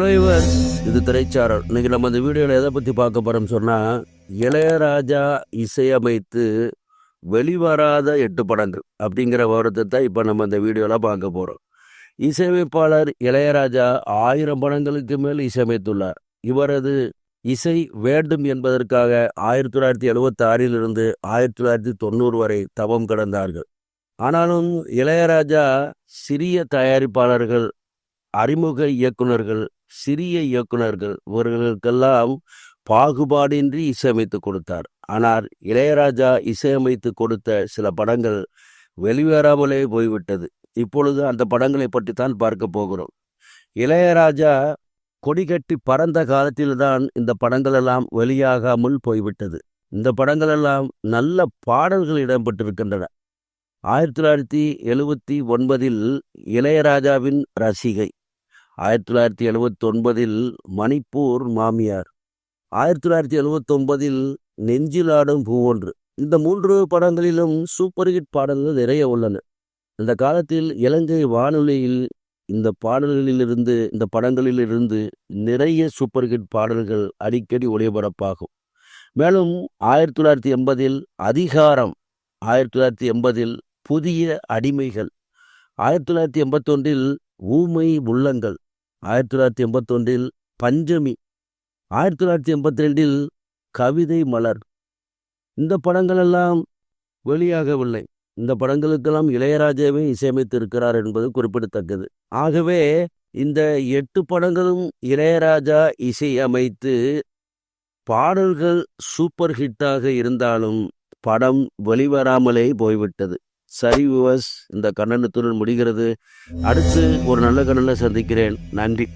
Hello yours, இது திரைச்சாரல். இன்னைக்கு நம்ம இந்த வீடியோவில் எதை பற்றி பார்க்க போகிறோம்னு சொன்னால், இளையராஜா இசையமைத்து வெளிவராத 8 படங்கள் அப்படிங்கிற விவரத்தை தான் இப்போ நம்ம இந்த வீடியோவில் பார்க்க போகிறோம். இசையமைப்பாளர் இளையராஜா 1000 படங்களுக்கு மேல் இசையமைத்துள்ளார். இவரது இசை வேண்டும் என்பதற்காக 1976 1990 வரை தவம் கடந்தார்கள். ஆனாலும் இளையராஜா சிறிய தயாரிப்பாளர்கள், அறிமுக இயக்குனர்கள், சிறிய இயக்குனர்கள் இவர்களுக்கெல்லாம் பாகுபாடின்றி இசையமைத்து கொடுத்தார். ஆனால் இளையராஜா இசையமைத்து கொடுத்த சில படங்கள் வெளிவராமலே போய்விட்டது. இப்பொழுது அந்த படங்களை பற்றி தான் பார்க்க போகிறோம். இளையராஜா கொடிகட்டி பறந்த காலத்தில்தான் இந்த படங்கள் எல்லாம் வெளியாகாமல் போய்விட்டது. இந்த படங்கள் எல்லாம் நல்ல பாடல்கள் இடம்பெற்றிருக்கின்றன. 1979 இளையராஜாவின் ரசிகை, 1979 மணிப்பூர் மாமியார், 1979 நெஞ்சிலாடும் பூவொன்று. இந்த 3 படங்களிலும் சூப்பர் ஹிட் பாடல்கள் நிறைய உள்ளன. இந்த காலத்தில் இலங்கை வானொலியில் இந்த படங்களிலிருந்து நிறைய சூப்பர் ஹிட் பாடல்கள் அடிக்கடி ஒளிபரப்பாகும். மேலும் 1980 அதிகாரம், 1980 புதிய அடிமைகள், 1981 ஊமை உள்ளங்கள், 1981 பஞ்சமி, 1982 கவிதை மலர். இந்த படங்களெல்லாம் வெளியாகவில்லை. இந்த படங்களுக்கெல்லாம் இளையராஜாவே இசையமைத்து இருக்கிறார் என்பது குறிப்பிடத்தக்கது. ஆகவே இந்த 8 படங்களும் இளையராஜா இசையமைத்து பாடல்கள் சூப்பர் ஹிட்டாக இருந்தாலும் படம் வெளிவராமலே போய்விட்டது. சரி வியூவர்ஸ், இந்த கண்டனத்துடன் முடிகிறது. அடுத்து ஒரு நல்ல கண்டனை சந்திக்கிறேன். நன்றி.